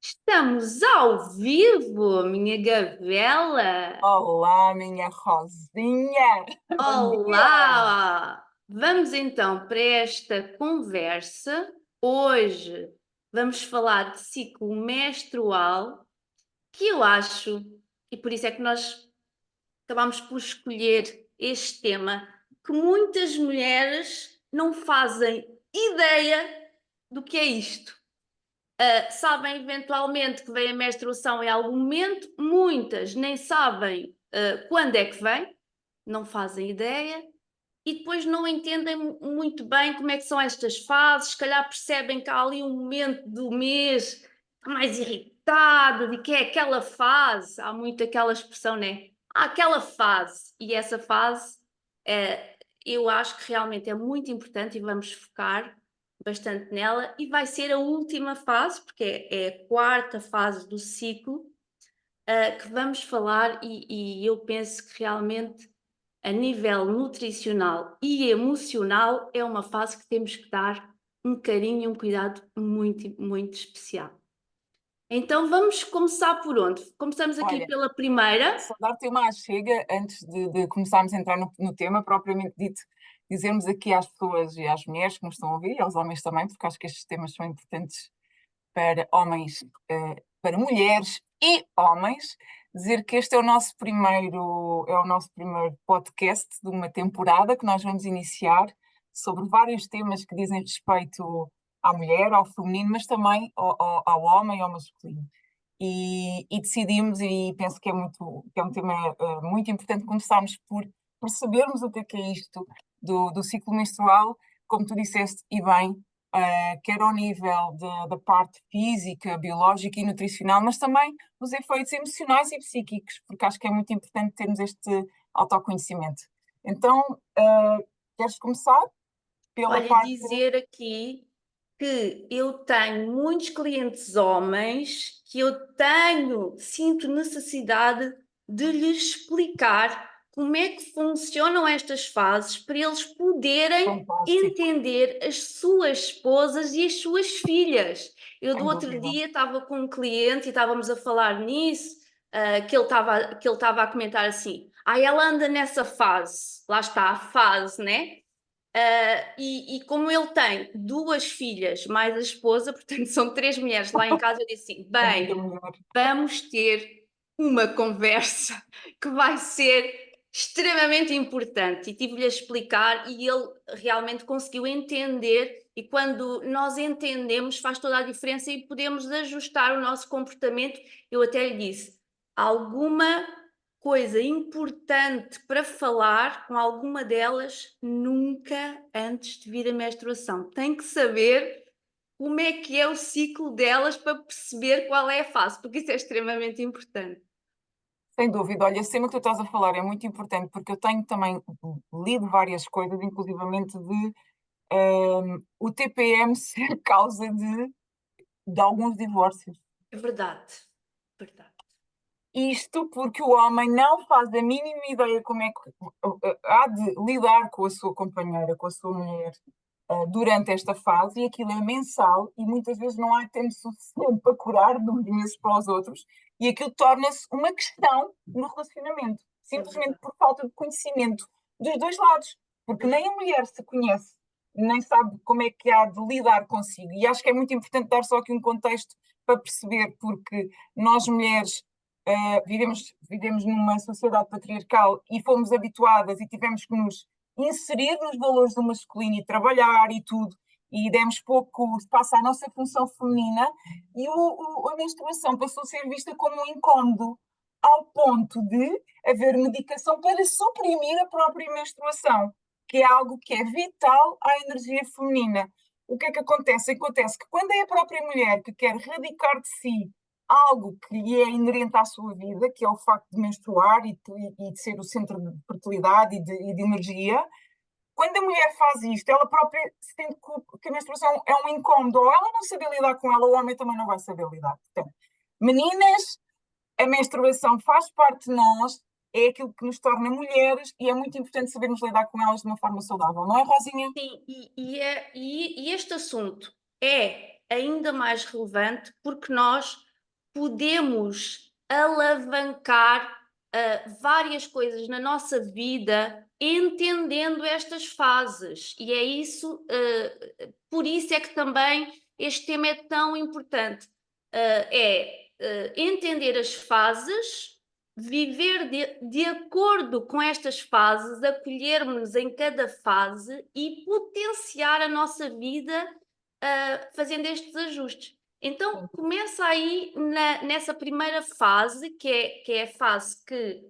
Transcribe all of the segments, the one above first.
Estamos ao vivo, minha Gavela. Olá, minha Rosinha! Bom dia! Olá! Vamos então para esta conversa. Hoje vamos falar de ciclo menstrual, que eu acho, e por isso é que nós acabamos por escolher este tema, que muitas mulheres não fazem ideia do que é isto. Sabem eventualmente que vem a menstruação em algum momento, muitas nem sabem quando é que vem, não fazem ideia, e depois não entendem muito bem como é que são estas fases, se calhar percebem que há ali um momento do mês mais irritado, de que é aquela fase, há muito aquela expressão, né? Há aquela fase, e essa fase eu acho que realmente é muito importante e vamos focar bastante nela, e vai ser a última fase, porque é a quarta fase do ciclo, que vamos falar, e eu penso que realmente a nível nutricional e emocional é uma fase que temos que dar um carinho e um cuidado muito, muito especial. Então vamos começar por onde? Começamos aqui Olha, pela primeira. só dar-te uma chega antes de começarmos a entrar no tema propriamente dito, dizermos aqui às pessoas e às mulheres que nos estão a ouvir, e aos homens também, porque acho que estes temas são importantes para homens, para mulheres e homens, dizer que este é o nosso primeiro podcast de uma temporada que nós vamos iniciar sobre vários temas que dizem respeito à mulher, ao feminino, mas também ao homem e ao masculino. E decidimos, e penso que é um tema muito importante, começarmos por percebermos o que é isto do ciclo menstrual, como tu disseste, e bem, quer ao nível da parte física, biológica e nutricional, mas também os efeitos emocionais e psíquicos, porque acho que é muito importante termos este autoconhecimento. Então, queres começar pela Olha, parte. dizer aqui que eu tenho muitos clientes homens que sinto necessidade de lhes explicar como é que funcionam estas fases para eles poderem Fantástico, entender as suas esposas e as suas filhas. Eu do sem outro dúvida. dia estava com um cliente e estávamos a falar nisso, que ele estava a comentar assim: ela anda nessa fase, lá está a fase, né? E como ele tem duas filhas mais a esposa, portanto são três mulheres lá em casa, eu disse assim: É muita bem, mulher. vamos ter uma conversa que vai ser extremamente importante. E tive-lhe a explicar e ele realmente conseguiu entender. E quando nós entendemos, faz toda a diferença e podemos ajustar o nosso comportamento. Eu até lhe disse: alguma coisa importante para falar com alguma delas nunca antes de vir a menstruação. Tem que saber como é que é o ciclo delas para perceber qual é a fase, porque isso é extremamente importante. Sem dúvida, olha, esse tema que tu estás a falar é muito importante porque eu tenho também lido várias coisas, inclusivamente de o TPM ser causa de alguns divórcios. É verdade, verdade. Isto porque o homem não faz a mínima ideia como é que há de lidar com a sua companheira, com a sua mulher, durante esta fase, e aquilo é mensal, e muitas vezes não há tempo suficiente para curar de uns meses para os outros, e aquilo torna-se uma questão no relacionamento, É simplesmente verdade, por falta de conhecimento dos dois lados, porque é nem verdade. a mulher se conhece, nem sabe como é que há de lidar consigo. E acho que é muito importante dar só aqui um contexto para perceber, porque nós mulheres vivemos numa sociedade patriarcal e fomos habituadas e tivemos que nos inserir nos valores do masculino e trabalhar e tudo, e demos pouco espaço à nossa função feminina, e a menstruação passou a ser vista como um incómodo, ao ponto de haver medicação para suprimir a própria menstruação, que é algo que é vital à energia feminina. O que é que acontece? Acontece que quando é a própria mulher que quer radicar de si algo que lhe é inerente à sua vida, que é o facto de menstruar e de ser o centro de fertilidade e de energia, quando a mulher faz isto, ela própria sente que a menstruação é um incómodo, ou ela não sabe lidar com ela, ou o homem também não vai saber lidar. Portanto, meninas, a menstruação faz parte de nós, é aquilo que nos torna mulheres e é muito importante sabermos lidar com elas de uma forma saudável, não é, Rosinha? Sim, e este assunto é ainda mais relevante porque nós podemos alavancar várias coisas na nossa vida entendendo estas fases. E é isso, por isso é que também este tema é tão importante. Entender as fases, viver de acordo com estas fases, acolhermos-nos em cada fase e potenciar a nossa vida fazendo estes ajustes. Então, começa aí nessa primeira fase, que é a fase que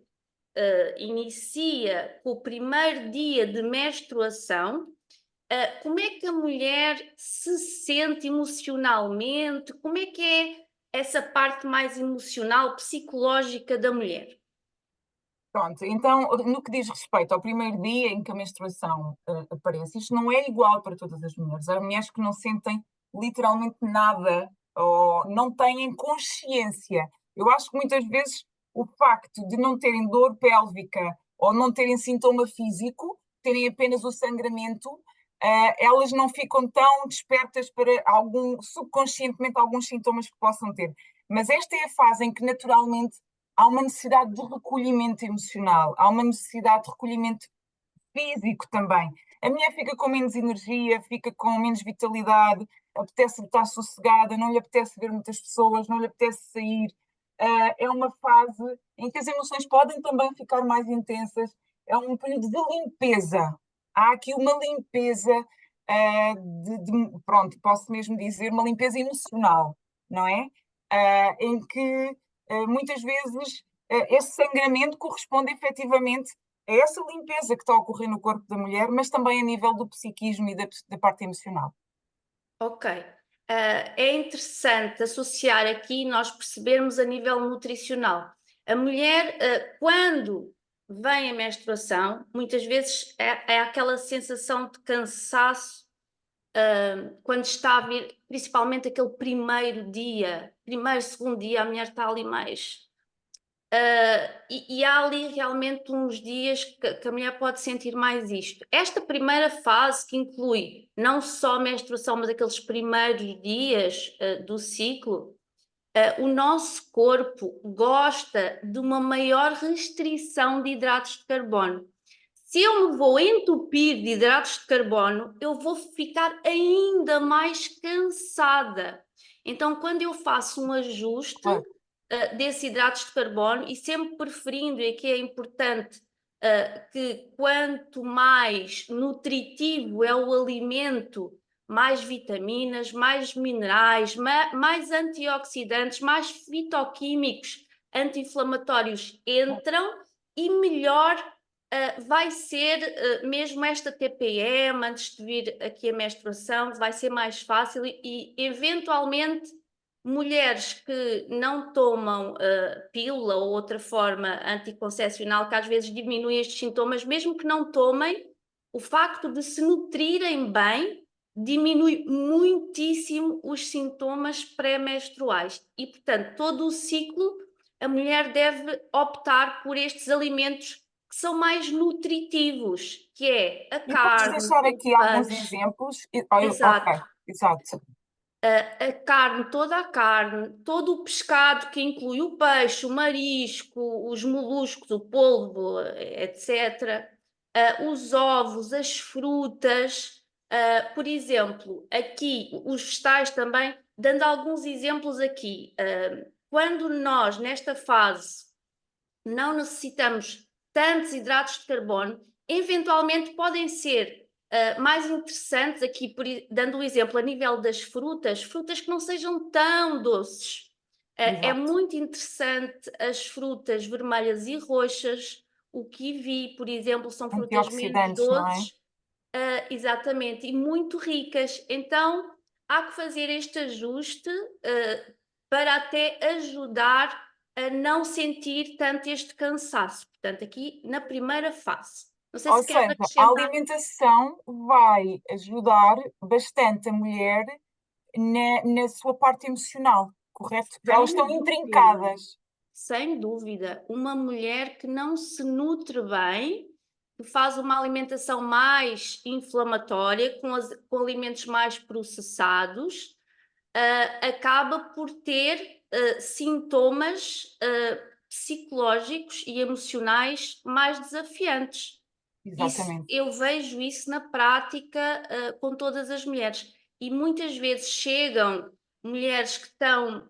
inicia com o primeiro dia de menstruação. Como é que a mulher se sente emocionalmente? Como é que é essa parte mais emocional, psicológica da mulher? Pronto, então, no que diz respeito ao primeiro dia em que a menstruação aparece, isto não é igual para todas as mulheres. Há mulheres que não sentem literalmente nada ou não têm consciência. Eu acho que muitas vezes o facto de não terem dor pélvica ou não terem sintoma físico, terem apenas o sangramento, elas não ficam tão despertas para subconscientemente, alguns sintomas que possam ter. Mas esta é a fase em que naturalmente há uma necessidade de recolhimento emocional, há uma necessidade de recolhimento físico também. A mulher fica com menos energia, fica com menos vitalidade, apetece estar sossegada, não lhe apetece ver muitas pessoas, não lhe apetece sair. É uma fase em que as emoções podem também ficar mais intensas. É um período de limpeza. Há aqui uma limpeza, pronto, posso mesmo dizer, uma limpeza emocional, não é? Em que muitas vezes esse sangramento corresponde efetivamente a essa limpeza que está a ocorrer no corpo da mulher, mas também a nível do psiquismo e da parte emocional. Ok. É interessante associar aqui nós percebermos a nível nutricional. A mulher, quando vem a menstruação, muitas vezes é aquela sensação de cansaço, quando está a vir, principalmente aquele primeiro dia, primeiro, segundo dia, a mulher está ali mais. E há ali realmente uns dias que a mulher pode sentir mais isto. Esta primeira fase, que inclui não só a menstruação, mas aqueles primeiros dias do ciclo, o nosso corpo gosta de uma maior restrição de hidratos de carbono. Se eu me vou entupir de hidratos de carbono, eu vou ficar ainda mais cansada. Então, quando eu faço um ajuste desses hidratos de carbono, e sempre preferindo, e aqui é importante que quanto mais nutritivo é o alimento, mais vitaminas, mais minerais, mais antioxidantes, mais fitoquímicos anti-inflamatórios entram e melhor vai ser mesmo esta TPM, antes de vir aqui a menstruação, vai ser mais fácil e eventualmente mulheres que não tomam pílula ou outra forma anticoncepcional, que às vezes diminui estes sintomas, mesmo que não tomem, o facto de se nutrirem bem diminui muitíssimo os sintomas pré-menstruais. E, portanto, todo o ciclo, a mulher deve optar por estes alimentos que são mais nutritivos, que é a E podes carne, deixar o aqui alguns peixe. exemplos? Ok, Exato. exato. A carne, toda a carne, todo o pescado que inclui o peixe, o marisco, os moluscos, o polvo, etc. Os ovos, as frutas, por exemplo, aqui os vegetais também, dando alguns exemplos aqui. Quando nós, nesta fase, não necessitamos tantos hidratos de carbono, eventualmente podem ser mais interessantes aqui, dando o exemplo a nível das frutas, frutas que não sejam tão doces. É Exato. muito interessante as frutas vermelhas e roxas. O kiwi, por exemplo, são frutas menos Antioxidantes, não é? doces, exatamente, e muito ricas. Então, há que fazer este ajuste para até ajudar a não sentir tanto este cansaço. Portanto, aqui na primeira fase. Não sei Ou se queres seja, a acrescentar. alimentação vai ajudar bastante a mulher na sua parte emocional, correto? Elas estão Sem dúvida, intrincadas. sem dúvida. Uma mulher que não se nutre bem, que faz uma alimentação mais inflamatória, com alimentos mais processados, acaba por ter sintomas psicológicos e emocionais mais desafiantes. Exatamente. Eu vejo isso na prática com todas as mulheres. E muitas vezes chegam mulheres que estão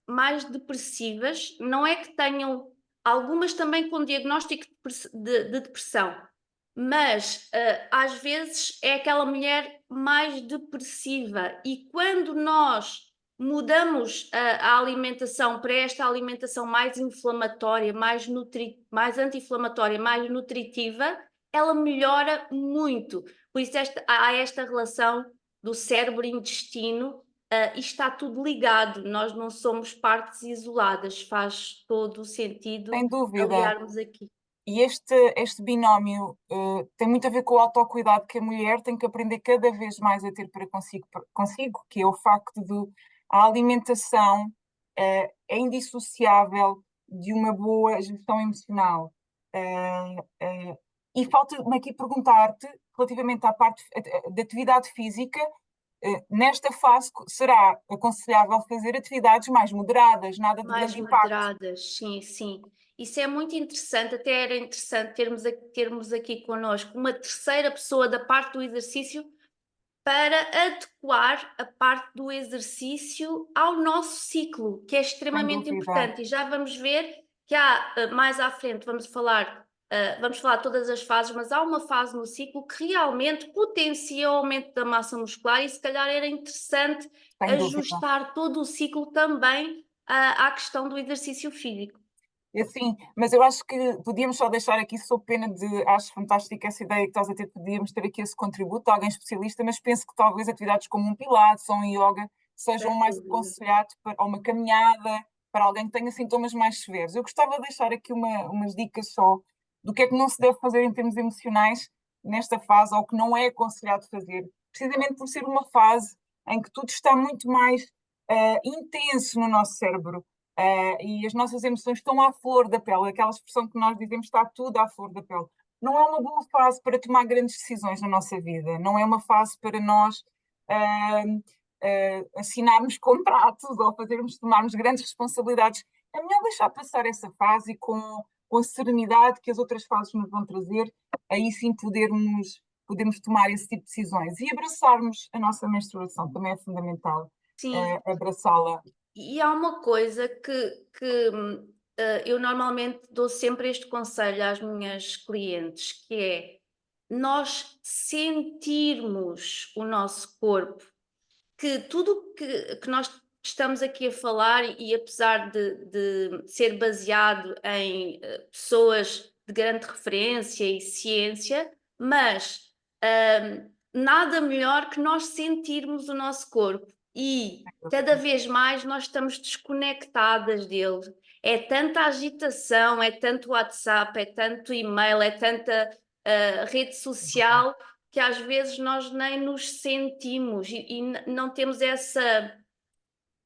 mais depressivas, não é que tenham, algumas também com diagnóstico de depressão, mas às vezes é aquela mulher mais depressiva. E quando nós mudamos a alimentação para esta alimentação mais inflamatória, mais anti-inflamatória, mais nutritiva, ela melhora muito. Por isso há esta relação do cérebro e intestino, e está tudo ligado, nós não somos partes isoladas, faz todo o sentido Sem dúvida. aliarmos aqui. E este binómio tem muito a ver com o autocuidado que a mulher tem que aprender cada vez mais a ter para consigo, que é o facto de a alimentação é indissociável de uma boa gestão emocional. E falta-me aqui perguntar-te, relativamente à parte da atividade física, nesta fase será aconselhável fazer atividades mais moderadas, nada de Mais grande impacto. moderadas, sim, sim. Isso é muito interessante, até era interessante termos aqui connosco uma terceira pessoa da parte do exercício para adequar a parte do exercício ao nosso ciclo, que é Sem extremamente dúvida. importante. E já vamos ver que há, mais à frente, vamos falar todas as fases, mas há uma fase no ciclo que realmente potencia o aumento da massa muscular e se calhar era interessante Sem dúvida. ajustar todo o ciclo também à questão do exercício físico. E assim, mas eu acho que podíamos só deixar aqui, sou pena de, acho fantástica essa ideia que estás a ter, podíamos ter aqui esse contributo, alguém especialista, mas penso que talvez atividades como um pilates ou um yoga sejam Sem mais dúvida. aconselhados para ou uma caminhada, para alguém que tenha sintomas mais severos. Eu gostava de deixar aqui umas dicas só do que é que não se deve fazer em termos emocionais nesta fase, ou que não é aconselhado fazer, precisamente por ser uma fase em que tudo está muito mais intenso no nosso cérebro. E as nossas emoções estão à flor da pele, aquela expressão que nós dizemos está tudo à flor da pele. Não é uma boa fase para tomar grandes decisões na nossa vida, não é uma fase para nós assinarmos contratos ou tomarmos grandes responsabilidades. É melhor deixar passar essa fase com a serenidade que as outras fases nos vão trazer, aí sim podemos tomar esse tipo de decisões. E abraçarmos a nossa menstruação também é fundamental, Sim, abraçá-la. e há uma coisa que eu normalmente dou sempre este conselho às minhas clientes, que é nós sentirmos o nosso corpo, que tudo que nós estamos aqui a falar, e apesar de ser baseado em pessoas de grande referência e ciência, mas nada melhor que nós sentirmos o nosso corpo. E cada vez mais nós estamos desconectadas dele. É tanta agitação, é tanto WhatsApp, é tanto e-mail, é tanta rede social que às vezes nós nem nos sentimos e não temos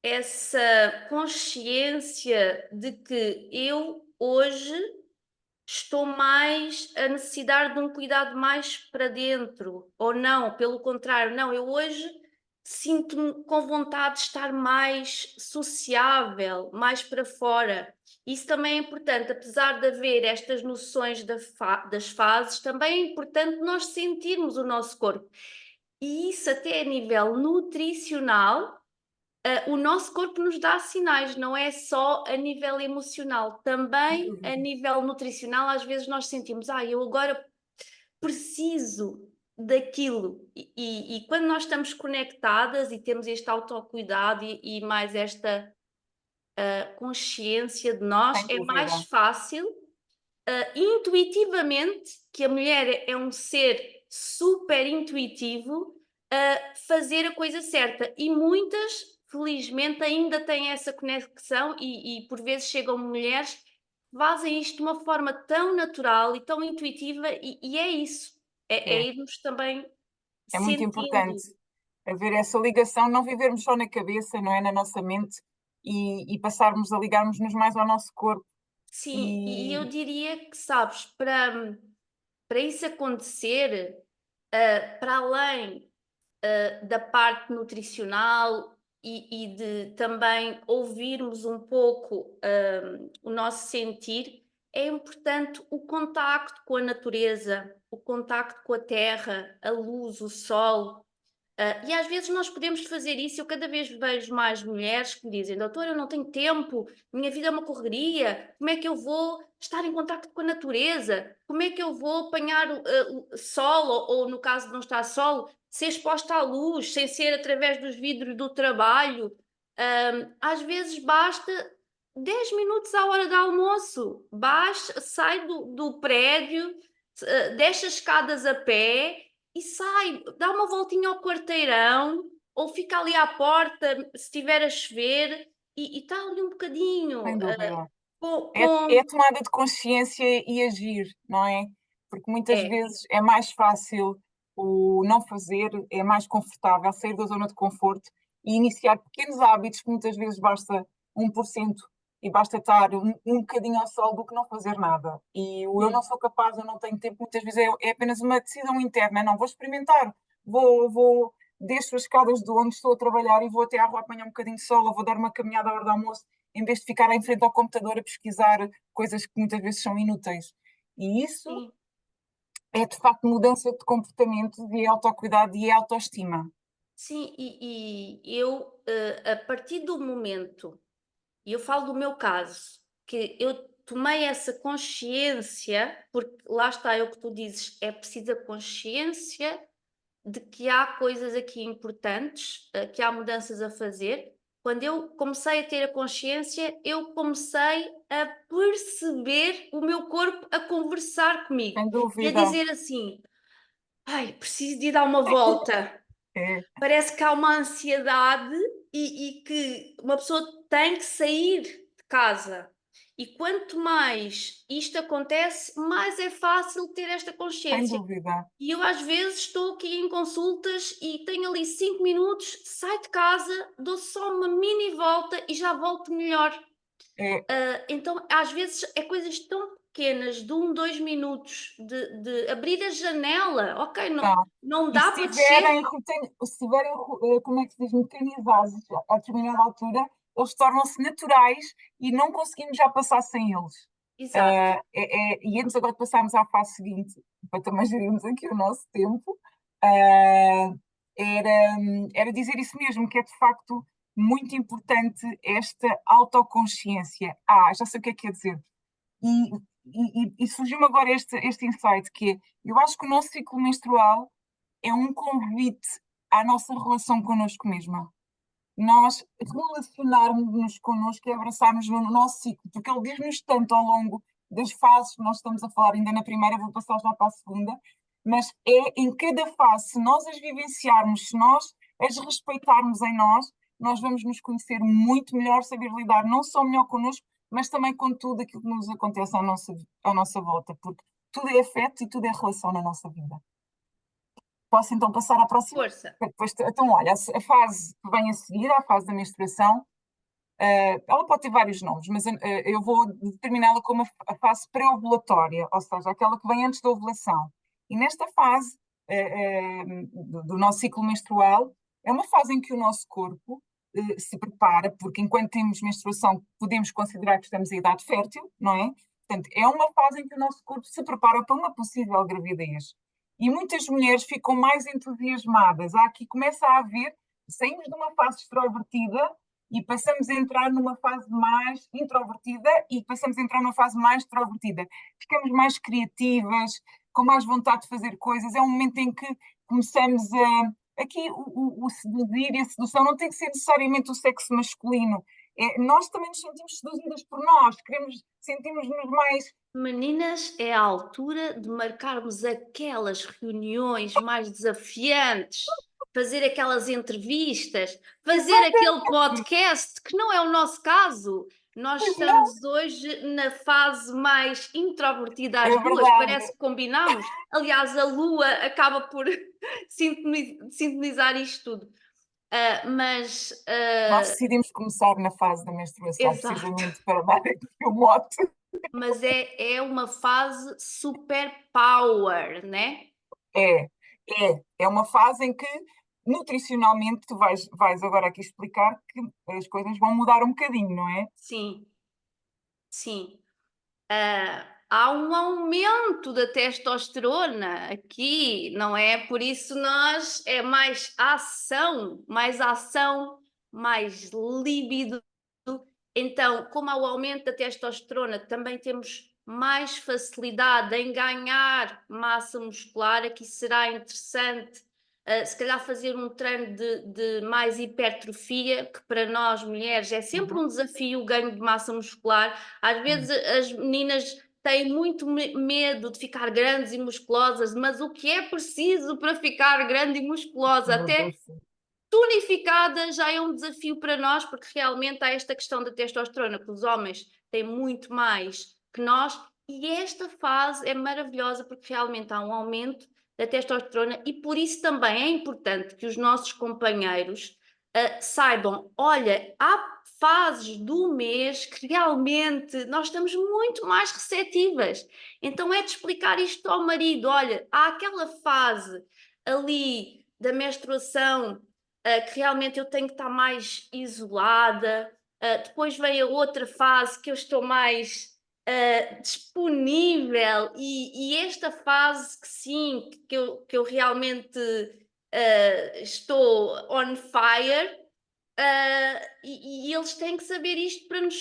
essa consciência de que eu hoje estou mais a necessitar de um cuidado mais para dentro, ou não, pelo contrário, não, eu hoje sinto-me com vontade de estar mais sociável, mais para fora. Isso também é importante, apesar de haver estas noções das fases, também é importante nós sentirmos o nosso corpo. E isso até a nível nutricional, o nosso corpo nos dá sinais, não é só a nível emocional, também a nível nutricional, às vezes nós sentimos, eu agora preciso daquilo. E quando nós estamos conectadas e temos este autocuidado e mais esta consciência de nós, Sem é mais dúvida. fácil, intuitivamente, que a mulher é um ser super intuitivo, fazer a coisa certa. E muitas, felizmente, ainda têm essa conexão e por vezes chegam mulheres que fazem isto de uma forma tão natural e tão intuitiva e é isso. É É, irmos também é muito sentindo. importante haver essa ligação, não vivermos só na cabeça, não é? Na nossa mente e passarmos a ligarmos-nos mais ao nosso corpo. Sim, e E eu diria que, sabes, para isso acontecer, para além da parte nutricional e de também ouvirmos um pouco o nosso sentir, é importante o contacto com a natureza, o contacto com a terra, a luz, o sol. E às vezes nós podemos fazer isso. Eu cada vez vejo mais mulheres que me dizem: doutora, eu não tenho tempo, minha vida é uma correria, como é que eu vou estar em contacto com a natureza? Como é que eu vou apanhar o sol, ou no caso de não estar sol, ser exposta à luz, sem ser através dos vidros do trabalho? Às vezes basta 10 minutos à hora do almoço, baixa, sai do prédio, deixa as escadas a pé e sai, dá uma voltinha ao quarteirão, ou fica ali à porta, se estiver a chover, e está ali um bocadinho Sem dúvida. com, É a com... tomada de consciência e agir, não é? Porque muitas É, vezes é mais fácil o não fazer, é mais confortável sair da zona de conforto e iniciar pequenos hábitos que muitas vezes basta 1% e basta estar um bocadinho ao sol do que não fazer nada. E o eu não sim, sou capaz, eu não tenho tempo, muitas vezes é apenas uma decisão interna. Não, vou experimentar, vou desço as escadas de onde estou a trabalhar e vou até à rua apanhar um bocadinho de sol, ou vou dar uma caminhada à hora do almoço em vez de ficar em frente ao computador a pesquisar coisas que muitas vezes são inúteis. E isso sim. é, de facto, mudança de comportamento e é autocuidado e é autoestima. Sim, e eu, a partir do momento, e eu falo do meu caso, que eu tomei essa consciência, porque lá está, é o que tu dizes, é preciso a consciência de que há coisas aqui importantes, que há mudanças a fazer. Quando eu comecei a ter a consciência, eu comecei a perceber o meu corpo a conversar comigo Sem e a dúvida. dizer assim: ai, preciso de ir dar uma volta. É, Parece que há uma ansiedade e que uma pessoa tem que sair de casa. E quanto mais isto acontece, mais é fácil ter esta sem consciência. dúvida. E eu às vezes estou aqui em consultas e tenho ali 5 minutos, saio de casa, dou só uma mini volta e já volto melhor. É, Então, às vezes, é coisas tão pequenas, de 1, 2 minutos, de abrir a janela. Ok, não, não. não E dá se para descer. tiverem, se tiverem, como é que se diz, mecanizados a determinada altura, eles tornam-se naturais e não conseguimos já passar sem eles. Exato. E antes agora de passarmos à fase seguinte, para também gerirmos aqui o nosso tempo, ah, era dizer isso mesmo, que é de facto muito importante esta autoconsciência. Já sei o que é que quer dizer. E surgiu-me agora este insight, que é, eu acho que o nosso ciclo menstrual é um convite à nossa relação connosco mesma. Nós relacionarmos-nos connosco e abraçarmos no nosso ciclo, porque ele diz-nos tanto ao longo das fases que nós estamos a falar, ainda na primeira, vou passar já para a segunda, mas é em cada fase, se nós as vivenciarmos, se nós as respeitarmos em nós, nós vamos nos conhecer muito melhor, saber lidar não só melhor connosco, mas também com tudo aquilo que nos acontece à nossa volta, porque tudo é afeto e tudo é relação na nossa vida. Posso então passar à próxima? Força. Depois, então, olha, a fase que vem a seguir, a fase da menstruação, ela pode ter vários nomes, mas eu vou determiná-la como a fase pré-ovulatória, ou seja, aquela que vem antes da ovulação. E nesta fase do nosso ciclo menstrual, é uma fase em que o nosso corpo se prepara, porque enquanto temos menstruação, podemos considerar que estamos em idade fértil, não é? Portanto, é uma fase em que o nosso corpo se prepara para uma possível gravidez. E muitas mulheres ficam mais entusiasmadas. Aqui começa a haver, saímos de uma fase extrovertida e passamos a entrar numa fase mais introvertida e passamos a entrar numa fase mais extrovertida. Ficamos mais criativas, com mais vontade de fazer coisas. É um momento em que começamos a. Aqui o seduzir e a sedução não tem que ser necessariamente o sexo masculino. Nós também nos sentimos seduzidas por nós, sentimos-nos mais. Meninas, é a altura de marcarmos aquelas reuniões mais desafiantes, fazer aquelas entrevistas, fazer aquele Exatamente, podcast, que não é o nosso caso. Nós pois não, estamos hoje na fase mais introvertida é às duas, parece verdade. que combinamos. Aliás, a Lua acaba por sintonizar isto tudo. Mas, Nós decidimos começar na fase da menstruação, exato. precisamente para dar aqui o mote. Mas é uma fase super power, né? É, é uma fase em que nutricionalmente, tu vais agora aqui explicar que as coisas vão mudar um bocadinho, não é? Sim, sim. Há um aumento da testosterona aqui, não é? Por isso é mais ação, mais líbido. Então, como há o aumento da testosterona, também temos mais facilidade em ganhar massa muscular. Aqui será interessante, se calhar, fazer um treino de mais hipertrofia, que para nós mulheres é sempre um desafio o ganho de massa muscular. Às vezes as meninas têm muito medo de ficar grandes e musculosas, mas o que é preciso para ficar grande e musculosa, até tonificada, já é um desafio para nós, porque realmente há esta questão da testosterona, que os homens têm muito mais que nós, e esta fase é maravilhosa, porque realmente há um aumento da testosterona, e por isso também é importante que os nossos companheiros saibam, olha, há fases do mês que realmente nós estamos muito mais receptivas. Então é de explicar isto ao marido, olha, há aquela fase ali da menstruação que realmente eu tenho que estar mais isolada. Depois vem a outra fase que eu estou mais disponível, e esta fase que sim, que eu realmente estou on fire, e eles têm que saber isto para É, nos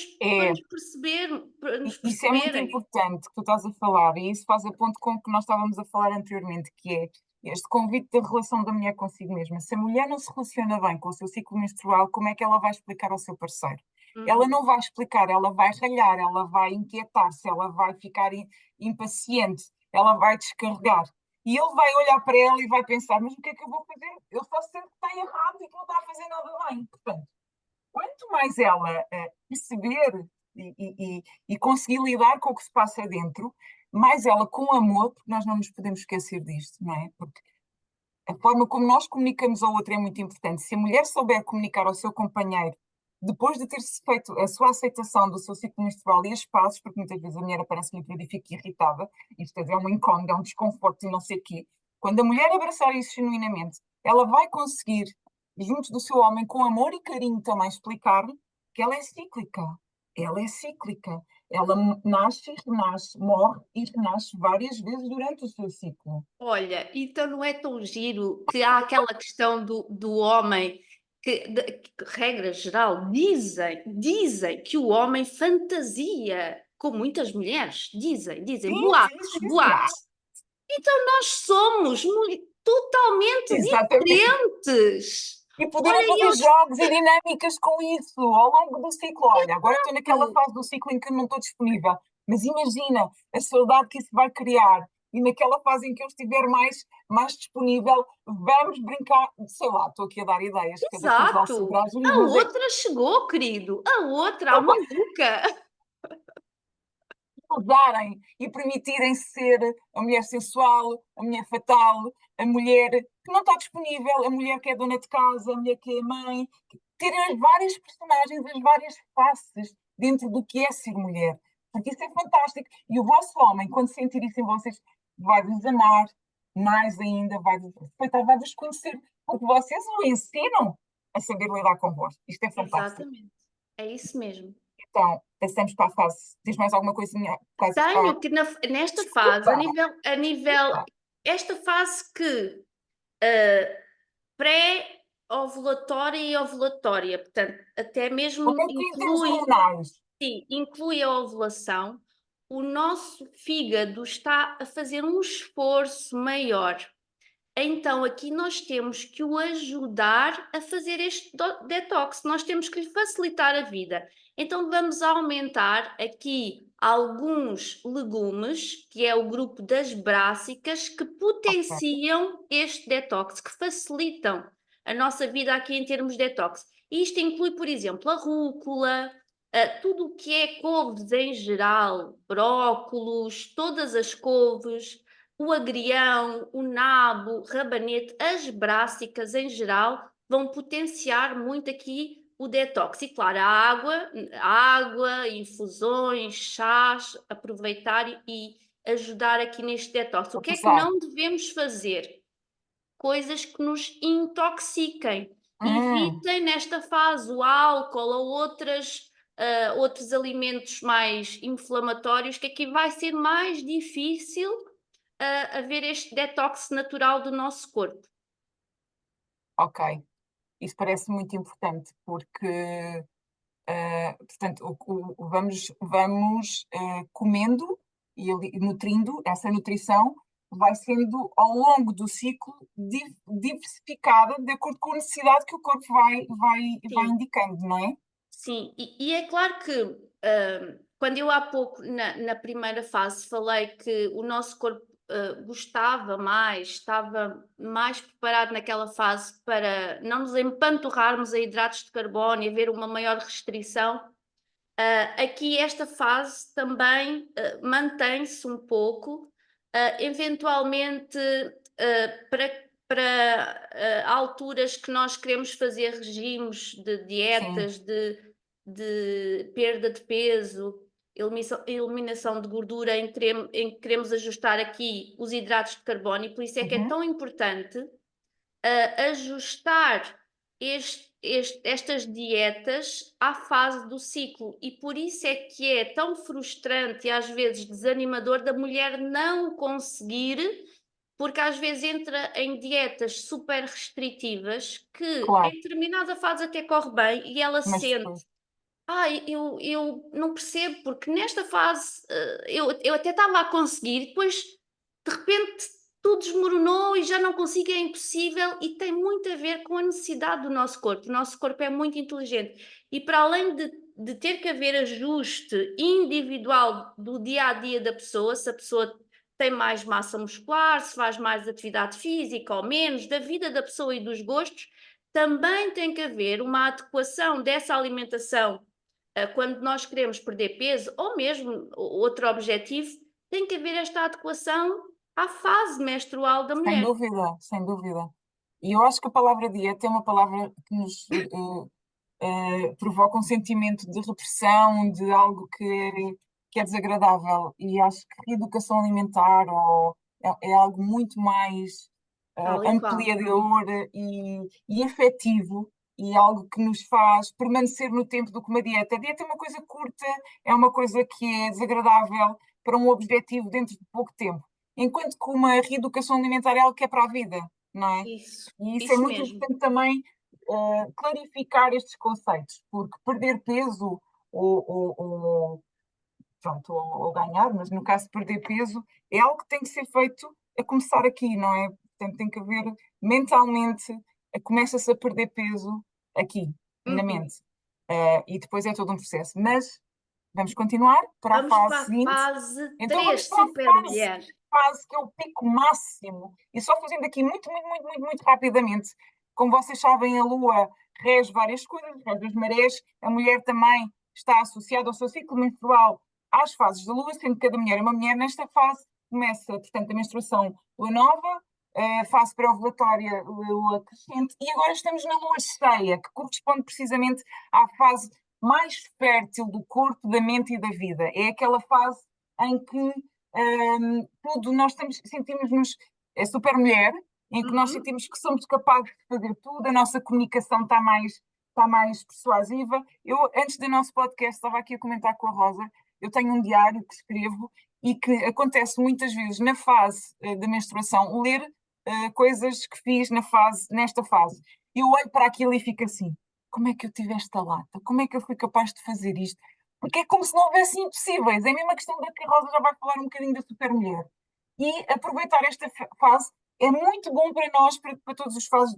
para nos isso é muito perceberem. importante que tu estás a falar, e isso faz a ponto com o que nós estávamos a falar anteriormente, que é este convite da relação da mulher consigo mesma. Se a mulher não se relaciona bem com o seu ciclo menstrual, como é que ela vai explicar ao seu parceiro? Ela não vai explicar, ela vai ralhar, ela vai inquietar-se, ela vai ficar impaciente, ela vai descarregar. E ele vai olhar para ela e vai pensar: mas o que é que eu vou fazer? Eu só sei que está errado e que não está a fazer nada bem. Portanto, quanto mais ela perceber e conseguir lidar com o que se passa dentro, mais ela com amor, porque nós não nos podemos esquecer disto, não é? Porque a forma como nós comunicamos ao outro é muito importante. Se a mulher souber comunicar ao seu companheiro, depois de ter feito a sua aceitação do seu ciclo menstrual e as pazes, porque muitas vezes a mulher aparece muito e fica irritada, isto é um incómodo, é um desconforto e não sei o quê. Quando a mulher abraçar isso genuinamente, ela vai conseguir, junto do seu homem, com amor e carinho também, explicar-lhe que ela é cíclica. Ela é cíclica. Ela nasce, renasce, morre e renasce várias vezes durante o seu ciclo. Olha, então não é tão giro que há aquela questão do homem que, regra geral, dizem que o homem fantasia com muitas mulheres. Dizem, Sim, sim, boatos, sim, sim. boatos. Então nós somos totalmente Exatamente. diferentes. E poderem Olha, fazer eles, jogos e dinâmicas com isso ao longo do ciclo. Olha, agora estou naquela exato, fase do ciclo em que não estou disponível, mas imagina a saudade que isso vai criar. E naquela fase em que eu estiver mais disponível, vamos brincar. Sei lá, estou aqui a dar ideias, cada coisa ao seu exato. braço, A mas é outra chegou, querido. A outra, a maluca. usarem e permitirem ser a mulher sensual, a mulher fatal, a mulher que não está disponível, a mulher que é dona de casa, a mulher que é mãe, terem as várias personagens, as várias faces dentro do que é ser mulher. Porque isso é fantástico. E o vosso homem, quando sentir isso em vocês, vai-vos amar mais ainda, vai-vos respeitar, vai-vos conhecer, porque vocês o ensinam a saber lidar convosco. Isto é fantástico. Exatamente. É isso mesmo. Então, passamos para a fase. Tens mais alguma coisinha? Tenho que nesta fase, Desculpa, desculpa. esta fase que pré-ovulatória e ovulatória, portanto, até Ok, mesmo aqui em termos hormonais. sim, inclui a ovulação, o nosso fígado está a fazer um esforço maior. Então, aqui nós temos que o ajudar a fazer este detox, nós temos que lhe facilitar a vida. Então, vamos aumentar aqui alguns legumes, que é o grupo das brássicas, que Ok. potenciam este detox, que facilitam a nossa vida aqui em termos de detox. Isto inclui, por exemplo, a rúcula, tudo o que é couves em geral, brócolos, todas as couves, o agrião, o nabo, rabanete, as brássicas em geral vão potenciar muito aqui o detox. E claro, a água, infusões, chás, aproveitar e ajudar aqui neste detox. O que é que Abusar. não devemos fazer? coisas que nos intoxiquem. Hum, Evitem nesta fase o álcool ou outros alimentos mais inflamatórios, que aqui vai ser mais difícil haver este detox natural do nosso corpo. ok. Isso parece muito importante, porque, portanto, vamos comendo e nutrindo, essa nutrição vai sendo ao longo do ciclo diversificada de acordo com a necessidade que o corpo vai Sim. indicando, não é? Sim, e é claro que, quando eu há pouco na primeira fase falei que o nosso corpo, gostava mais, estava mais preparado naquela fase para não nos empanturrarmos a hidratos de carbono e haver uma maior restrição, aqui esta fase também, mantém-se um pouco, eventualmente, para alturas que nós queremos fazer regimes de Sim. dietas, de perda de peso, eliminação de gordura, em que queremos ajustar aqui os hidratos de carbono, e por isso é que é Uhum. tão importante ajustar estas dietas à fase do ciclo, e por isso é que é tão frustrante e às vezes desanimador da mulher não conseguir, porque às vezes entra em dietas super restritivas que em Claro, determinada fase até corre bem e ela mas sente: depois. "Ai, eu não percebo, porque nesta fase, eu até estava a conseguir e depois, de repente, tudo desmoronou e já não consigo, é impossível", e tem muito a ver com a necessidade do nosso corpo. O nosso corpo é muito inteligente e, para além de ter que haver ajuste individual do dia a dia da pessoa, se a pessoa tem mais massa muscular, se faz mais atividade física ou menos, da vida da pessoa e dos gostos, também tem que haver uma adequação dessa alimentação. Quando nós queremos perder peso, ou mesmo outro objetivo, tem que haver esta adequação à fase menstrual da Sem mulher. dúvida, sem dúvida. E eu acho que a palavra dieta é uma palavra que nos provoca um sentimento de repressão, de algo que é desagradável. E acho que reeducação alimentar é algo muito mais Tal e qual. ampliador e efetivo, e algo que nos faz permanecer no tempo do que uma dieta. A dieta é uma coisa curta, é uma coisa que é desagradável para um objetivo dentro de pouco tempo. Enquanto que uma reeducação alimentar é algo que é para a vida, não é? E isso é Isso muito mesmo. importante também clarificar estes conceitos, porque perder peso ou ganhar, mas no caso de perder peso, é algo que tem que ser feito a começar aqui, não é? Portanto, tem que haver mentalmente, começa-se a perder peso aqui, na Uhum. mente. E depois é todo um processo. Mas vamos continuar para a Vamos fase para a seguinte. fase Então vamos 3, para a super mulher. fase que é o pico máximo. E só fazendo aqui muito, muito, muito, muito, muito rapidamente. Como vocês sabem, a Lua rege várias coisas, rege as marés. A mulher também está associada ao seu ciclo menstrual às fases da Lua, sendo que cada mulher é uma mulher. Nesta fase começa, portanto, a menstruação Lua nova, a fase pré-ovulatória Lua crescente, e agora estamos na Lua cheia, que corresponde precisamente à fase mais fértil do corpo, da mente e da vida. É aquela fase em que tudo nós sentimos-nos super mulher, em que nós Uhum. sentimos que somos capazes de fazer tudo, a nossa comunicação está mais persuasiva. Eu, antes do nosso podcast, estava aqui a comentar com a Rosa, eu tenho um diário que escrevo e que acontece muitas vezes na fase da menstruação, ler coisas que fiz nesta fase. Eu olho para aquilo e fico assim, como é que eu tive esta lata? Como é que eu fui capaz de fazer isto? Porque é como se não houvesse impossíveis. É a mesma questão da que a Rosa já vai falar um bocadinho da supermulher. E aproveitar esta fase é muito bom para nós, para todos os fases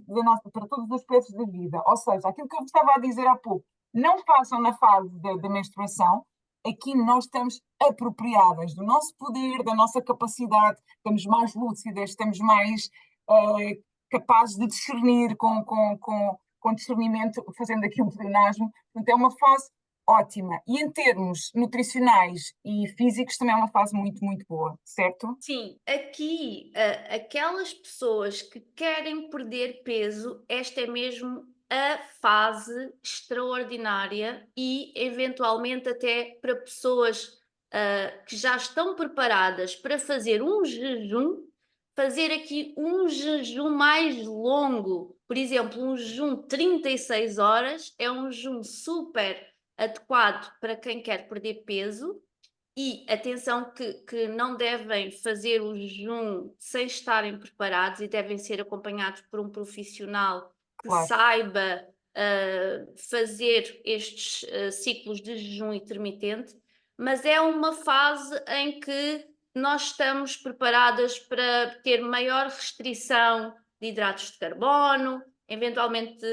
para todos os aspectos da vida. Ou seja, aquilo que eu estava a dizer há pouco, não façam na fase da menstruação, aqui nós estamos apropriadas do nosso poder, da nossa capacidade, estamos mais lúcidas, estamos mais capazes de discernir com discernimento, fazendo aqui um pleonasmo. Portanto, é uma fase ótima. E em termos nutricionais e físicos, também é uma fase muito, muito boa, certo? Sim, aqui, aquelas pessoas que querem perder peso, esta é mesmo a fase extraordinária, e eventualmente até para pessoas, que já estão preparadas para fazer um jejum, fazer aqui um jejum mais longo. Por exemplo, um jejum de 36 horas é um jejum super adequado para quem quer perder peso. E atenção que não devem fazer o jejum sem estarem preparados e devem ser acompanhados por um profissional que Claro, saiba fazer estes ciclos de jejum intermitente, mas é uma fase em que nós estamos preparadas para ter maior restrição de hidratos de carbono, eventualmente,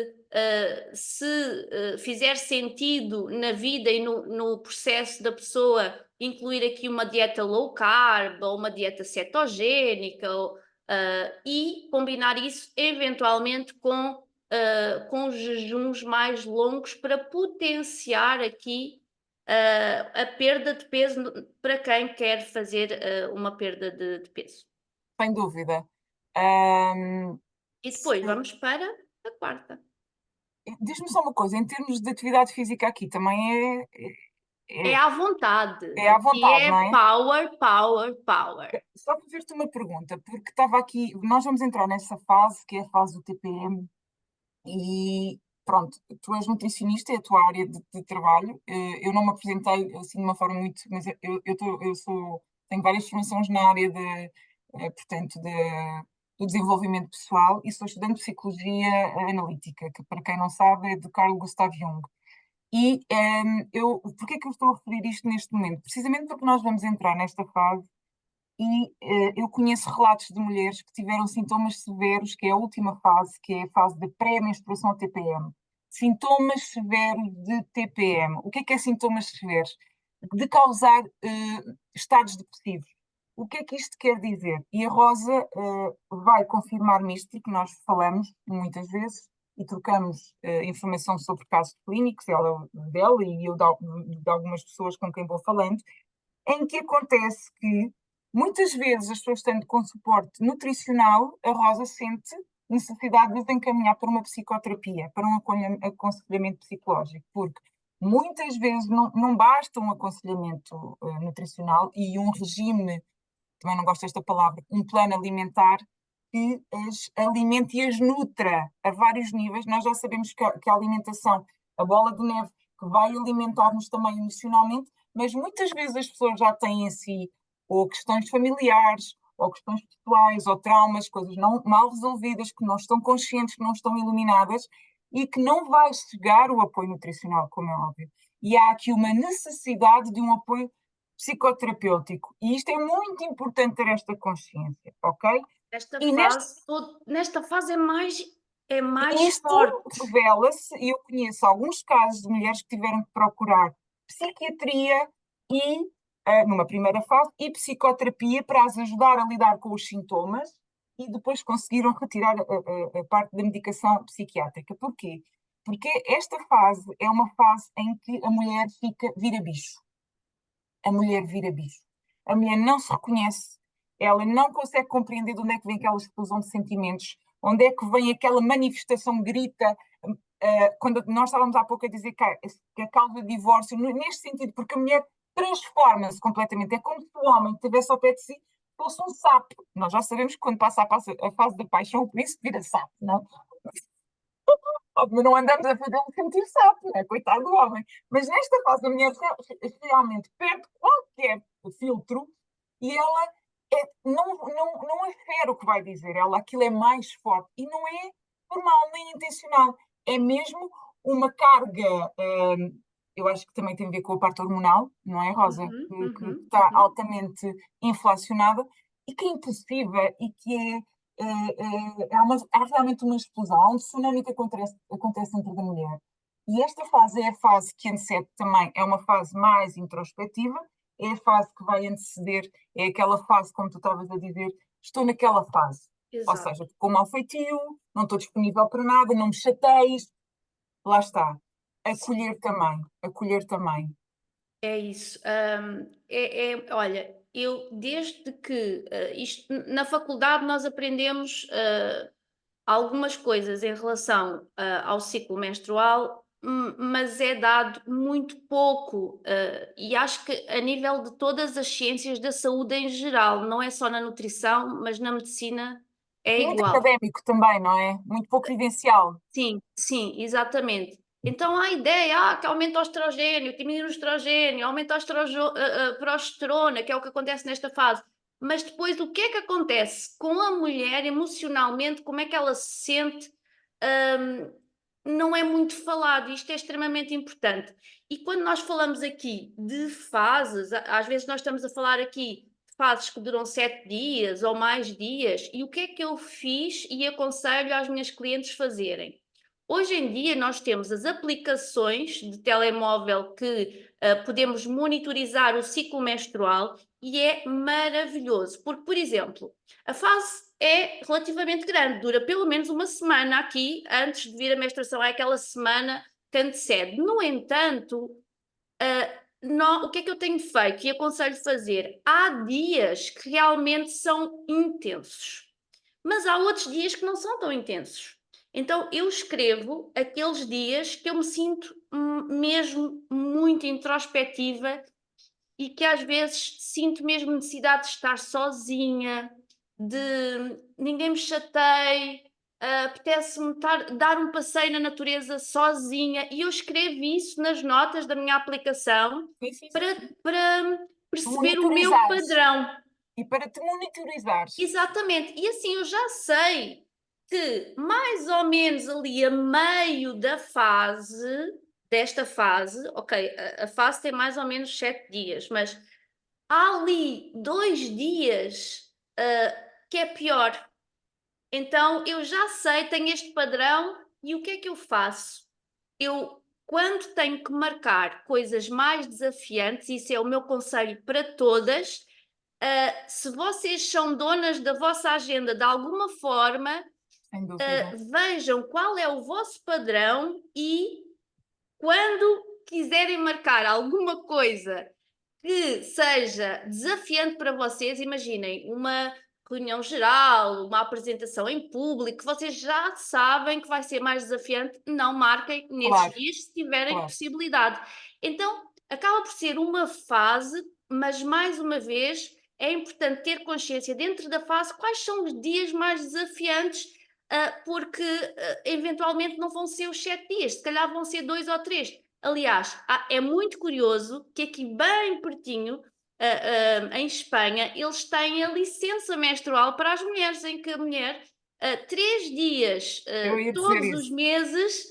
se fizer sentido na vida e no processo da pessoa incluir aqui uma dieta low carb ou uma dieta cetogénica e combinar isso eventualmente com jejuns mais longos para potenciar aqui a perda de peso para quem quer fazer uma perda de peso. sem dúvida. Ahm, E depois se- vamos para a quarta. Diz-me só uma coisa, em termos de atividade física aqui também É é, à vontade. é à Aqui vontade, é não é? power, power, power. Só para ver-te uma pergunta, porque estava aqui, nós vamos entrar nessa fase, que é a fase do TPM, e pronto, tu és nutricionista, é a tua área de trabalho. Eu não me apresentei assim de uma forma muito, mas tenho várias formações na área portanto, do desenvolvimento pessoal e sou estudante de psicologia analítica, que para quem não sabe é de Carl Gustav Jung. E porquê é que eu estou a referir isto neste momento? Precisamente porque nós vamos entrar nesta fase e eu conheço relatos de mulheres que tiveram sintomas severos, que é a última fase, que é a fase de pré-menstruação a TPM. Sintomas severos de TPM. O que é sintomas severos? De causar estados depressivos. O que é que isto quer dizer? E a Rosa vai confirmar-me isto, porque nós falamos muitas vezes e trocamos informação sobre casos clínicos, ela dela e eu de algumas pessoas com quem vou falando, em que acontece que muitas vezes as pessoas estando com suporte nutricional, a Rosa sente necessidade de encaminhar para uma psicoterapia, para um aconselhamento psicológico, porque muitas vezes não basta um aconselhamento nutricional e um regime, também não gosto desta palavra, um plano alimentar que as alimente e as nutra a vários níveis. Nós já sabemos que a alimentação, a bola de neve, que vai alimentar-nos também emocionalmente, mas muitas vezes as pessoas já têm em si ou questões familiares, ou questões pessoais, ou traumas, coisas não, mal resolvidas, que não estão conscientes, que não estão iluminadas, e que não vai chegar o apoio nutricional, como é óbvio. E há aqui uma necessidade de um apoio psicoterapêutico. E isto é muito importante ter esta consciência, ok? E Nesta fase é mais isto forte. revela-se, e eu conheço alguns casos de mulheres que tiveram que procurar psiquiatria e, numa primeira fase, e psicoterapia para as ajudar a lidar com os sintomas e depois conseguiram retirar a parte da medicação psiquiátrica. Porquê? Porque esta fase é uma fase em que a mulher vira bicho. A mulher vira bicho. A mulher não se reconhece, ela não consegue compreender de onde é que vem aquela explosão de sentimentos, onde é que vem aquela manifestação grita, quando nós estávamos há pouco a dizer que a causa de divórcio, neste sentido, porque a mulher transforma-se completamente, é como se o homem que estivesse ao pé de si fosse um sapo. Nós já sabemos que quando passa a fase da paixão, o príncipe vira sapo, não? Mas não andamos a fazê-lo sentir sapo, né? Coitado do homem. Mas nesta fase a mulher realmente perde qualquer filtro e ela não afere o que vai dizer. Ela, aquilo é mais forte. E não é formal nem intencional. É mesmo uma carga. Eu acho que também tem a ver com a parte hormonal, não é, Rosa? Uhum, Que uhum, está uhum. altamente inflacionada e que é impulsiva e que há realmente uma explosão, há um tsunami que acontece dentro da mulher. E esta fase é a fase que antecede também, é uma fase mais introspectiva, é a fase que vai anteceder, é aquela fase, como tu estavas a dizer, estou naquela fase. Ou Exato. seja, com mau feitio, não estou disponível para nada, não me chateis, lá está. Acolher também, acolher também. É isso. Olha, eu desde que na faculdade nós aprendemos algumas coisas em relação ao ciclo menstrual, mas é dado muito pouco, e acho que a nível de todas as ciências da saúde em geral, não é só na nutrição, mas na medicina é E muito igual. académico também, não é? Muito pouco vivencial. Sim, sim, exatamente. Então há a ideia que aumenta o estrogênio, diminui o estrogênio, aumenta a progesterona, que é o que acontece nesta fase. Mas depois o que é que acontece com a mulher emocionalmente, como é que ela se sente? Hum, não é muito falado, isto é extremamente importante. E quando nós falamos aqui de fases, às vezes nós estamos a falar aqui de fases que duram 7 dias ou mais dias, e o que é que eu fiz e aconselho às minhas clientes fazerem? Hoje em dia nós temos as aplicações de telemóvel que podemos monitorizar o ciclo menstrual e é maravilhoso, porque, por exemplo, a fase é relativamente grande, dura pelo menos uma semana aqui, antes de vir a menstruação, é aquela semana que antecede. No entanto, o que é que eu tenho feito e aconselho fazer? Há dias que realmente são intensos, mas há outros dias que não são tão intensos. Então eu escrevo aqueles dias que eu me sinto mesmo muito introspectiva e que às vezes sinto mesmo necessidade de estar sozinha, de ninguém me chateie, apetece-me dar um passeio na natureza sozinha e eu escrevo isso nas notas da minha aplicação Sim, sim, sim. para perceber o meu Monitorizares. padrão. E para te monitorizares. Exatamente, e assim eu já sei que mais ou menos ali a meio desta fase, ok, a fase tem mais ou menos 7 dias, mas há ali 2 dias que é pior. Então eu já sei, tenho este padrão e o que é que eu faço? Eu, quando tenho que marcar coisas mais desafiantes, isso é o meu conselho para todas, se vocês são donas da vossa agenda de alguma forma, Sem dúvida. vejam qual é o vosso padrão e quando quiserem marcar alguma coisa que seja desafiante para vocês, imaginem uma reunião geral, uma apresentação em público, vocês já sabem que vai ser mais desafiante, não marquem nesses Claro, dias se tiverem claro. possibilidade. Então, acaba por ser uma fase, mas mais uma vez é importante ter consciência dentro da fase quais são os dias mais desafiantes, porque eventualmente não vão ser os 7 dias, se calhar vão ser 2 ou 3. Aliás, é muito curioso que aqui bem pertinho, em Espanha, eles têm a licença menstrual para as mulheres, em que a mulher, 3 dias, Eu ia dizer todos os isso. meses,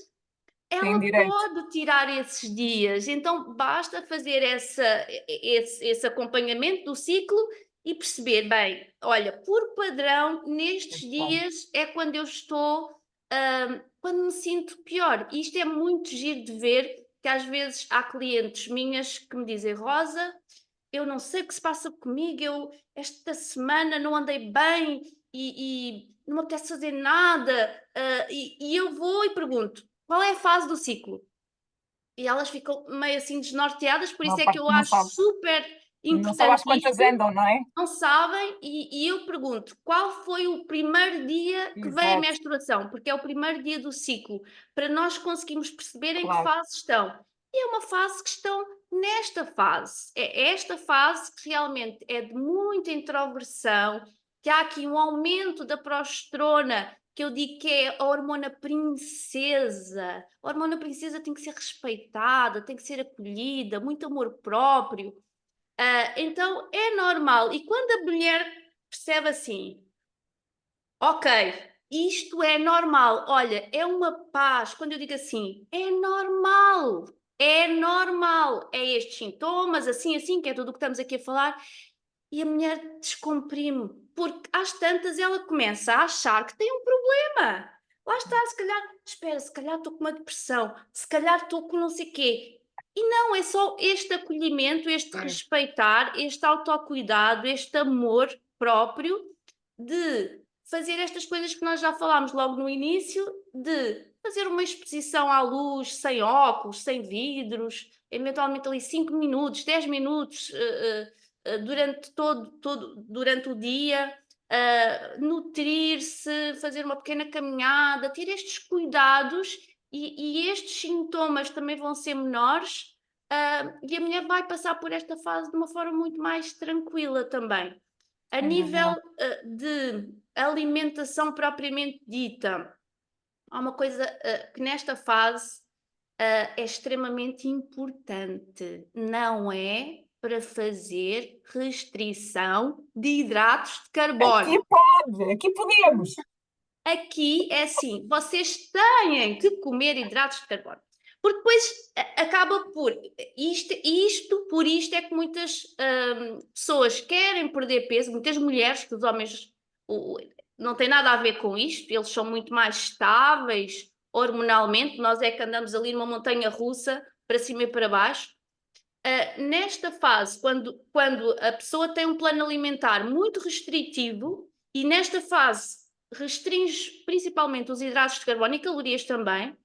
Tem ela direito. pode tirar esses dias. Então, basta fazer esse acompanhamento do ciclo e perceber, bem, olha, por padrão, nestes Muito bem. dias é quando eu estou, quando me sinto pior. E isto é muito giro de ver, que às vezes há clientes minhas que me dizem, Rosa, eu não sei o que se passa comigo, eu esta semana não andei bem e não me apetece fazer nada, e eu vou e pergunto, qual é a fase do ciclo? E elas ficam meio assim desnorteadas, por Uma isso é que parte eu não acho sabe. super Não sabe importante às quantas isto, andam, não é? não sabem, e eu pergunto, qual foi o primeiro dia que veio a Exato, menstruação? Porque é o primeiro dia do ciclo, para nós conseguirmos perceber em que claro. fase estão. E é uma fase que estão nesta fase. É esta fase que realmente é de muita introversão, que há aqui um aumento da progesterona, que eu digo que é a hormona princesa. A hormona princesa tem que ser respeitada, tem que ser acolhida, muito amor próprio. Então é normal. E quando a mulher percebe assim, ok, isto é normal, olha, é uma paz. Quando eu digo assim, é normal, é estes sintomas, assim, assim, que é tudo o que estamos aqui a falar, e a mulher descomprime, porque às tantas ela começa a achar que tem um problema. Lá está, se calhar, espera, se calhar estou com uma depressão, se calhar estou com não sei quê. E não, é só este acolhimento, este É. respeitar, este autocuidado, este amor próprio de fazer estas coisas que nós já falámos logo no início, de fazer uma exposição à luz, sem óculos, sem vidros, eventualmente ali 5 minutos, 10 minutos, durante durante o dia, nutrir-se, fazer uma pequena caminhada, ter estes cuidados e estes sintomas também vão ser menores, e a mulher vai passar por esta fase de uma forma muito mais tranquila também. A nível de alimentação propriamente dita, há uma coisa que nesta fase é extremamente importante. Não é para fazer restrição de hidratos de Aqui carbono. pode, aqui podemos. Aqui é assim, vocês têm que comer hidratos de carbono. Porque depois acaba por por isto é que muitas pessoas querem perder peso, muitas mulheres, que os homens não tem nada a ver com isto, eles são muito mais estáveis hormonalmente, nós é que andamos ali numa montanha russa, para cima e para baixo. Nesta fase, quando a pessoa tem um plano alimentar muito restritivo, e nesta fase restringe principalmente os hidratos de carbono e calorias também,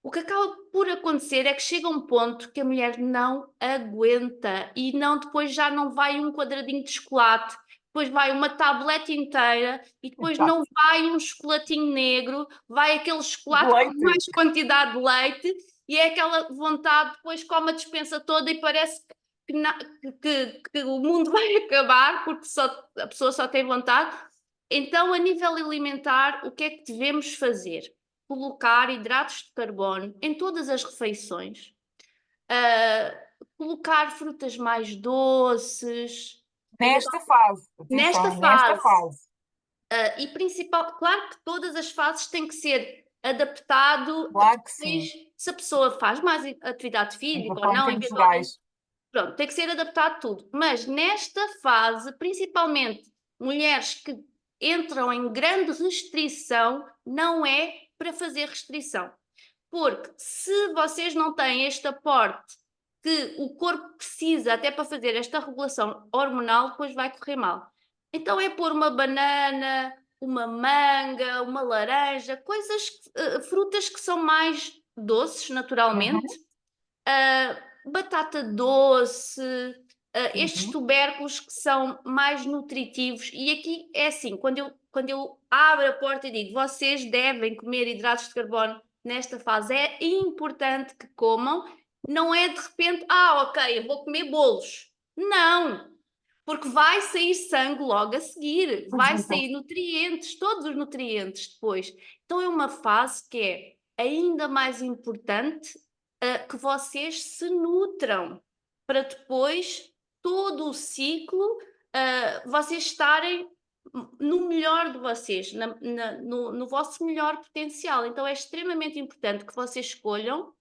o que acaba por acontecer é que chega um ponto que a mulher não aguenta e não, depois já não vai um quadradinho de chocolate, depois vai uma tablete inteira e depois Exato. não vai um chocolatinho negro, vai aquele chocolate com Leite. mais quantidade de leite e é aquela vontade, depois come a despensa toda e parece que o mundo vai acabar porque a pessoa só tem vontade. Então, a nível alimentar, o que é que devemos fazer? Colocar hidratos de carbono em todas as refeições, colocar frutas mais doces, Nesta fase, nesta atenção, nesta fase, fase. e principal, claro que todas as fases têm que ser adaptado Claro que depois, sim, se a pessoa faz mais atividade em física ou não, parâmetros eventualmente, gerais. pronto, tem que ser adaptado tudo. Mas nesta fase, principalmente mulheres que entram em grande restrição, não é para fazer restrição. Porque se vocês não têm este aporte que o corpo precisa até para fazer esta regulação hormonal, depois vai correr mal. Então é pôr uma banana, uma manga, uma laranja, coisas, frutas que são mais doces naturalmente, batata doce, estes tubérculos que são mais nutritivos. E aqui é assim, quando eu abro a porta e digo, vocês devem comer hidratos de carbono nesta fase, é importante que comam, não é de repente, ok, eu vou comer bolos. Não, porque vai sair sangue logo a seguir, vai sair nutrientes, todos os nutrientes depois. Então é uma fase que é ainda mais importante que vocês se nutram para depois todo o ciclo vocês estarem no melhor de vocês, no vosso melhor potencial. Então é extremamente importante que vocês escolham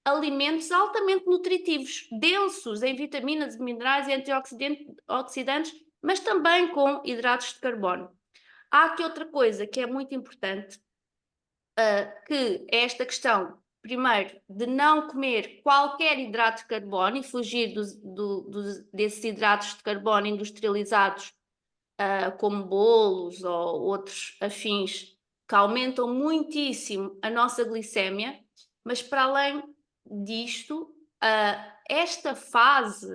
alimentos altamente nutritivos, densos em vitaminas, minerais e antioxidantes, mas também com hidratos de carbono. Há aqui outra coisa que é muito importante, que é esta questão, primeiro, de não comer qualquer hidrato de carbono e fugir desses hidratos de carbono industrializados, como bolos ou outros afins, que aumentam muitíssimo a nossa glicémia, mas para além disto, esta fase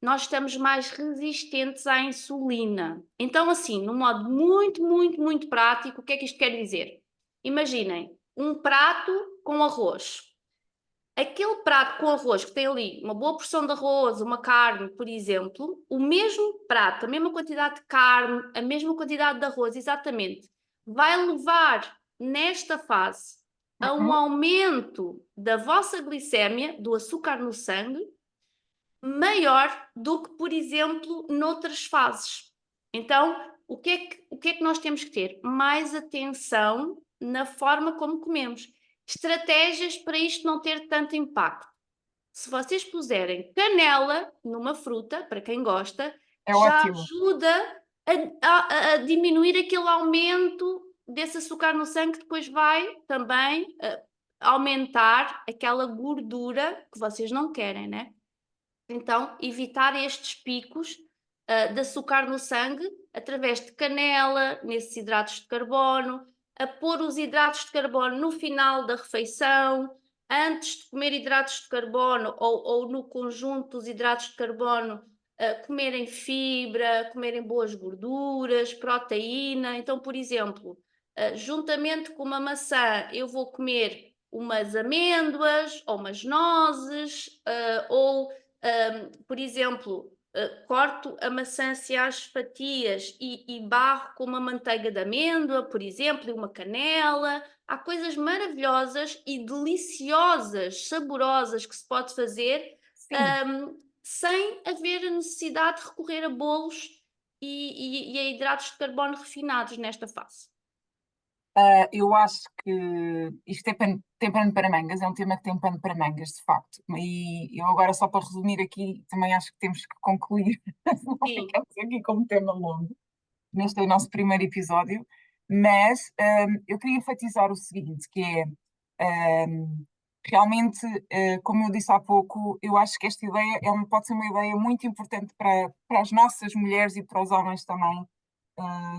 nós estamos mais resistentes à insulina. Então, assim, num modo muito, muito, muito prático, o que é que isto quer dizer? Imaginem um prato com arroz. Aquele prato com arroz que tem ali uma boa porção de arroz, uma carne, por exemplo, o mesmo prato, a mesma quantidade de carne, a mesma quantidade de arroz, exatamente, vai levar nesta fase a um aumento da vossa glicémia, do açúcar no sangue, maior do que, por exemplo, noutras fases. Então, o que é que nós temos que ter? Mais atenção na forma como comemos. Estratégias para isto não ter tanto impacto. Se vocês puserem canela numa fruta, para quem gosta, É já ótimo. ajuda a diminuir aquele aumento desse açúcar no sangue, que depois vai também aumentar aquela gordura que vocês não querem, né? Então, evitar estes picos de açúcar no sangue através de canela, nesses hidratos de carbono, a pôr os hidratos de carbono no final da refeição, antes de comer hidratos de carbono ou no conjunto dos hidratos de carbono, comerem fibra, comerem boas gorduras, proteína. Então, por exemplo, juntamente com uma maçã, eu vou comer umas amêndoas ou umas nozes, por exemplo, corto a maçã se às fatias e barro com uma manteiga de amêndoa, por exemplo, e uma canela. Há coisas maravilhosas e deliciosas, saborosas que se pode fazer, Sim. sem haver a necessidade de recorrer a bolos e a hidratos de carbono refinados nesta fase. Eu acho que isto tem pano para mangas, é um tema que tem pano para mangas, de facto. E eu agora, só para resumir aqui, também acho que temos que concluir, não Sim. ficamos aqui com um tema longo. Neste é o nosso primeiro episódio, mas eu queria enfatizar o seguinte, que é realmente, como eu disse há pouco, eu acho que esta ideia pode ser uma ideia muito importante para as nossas mulheres e para os homens também,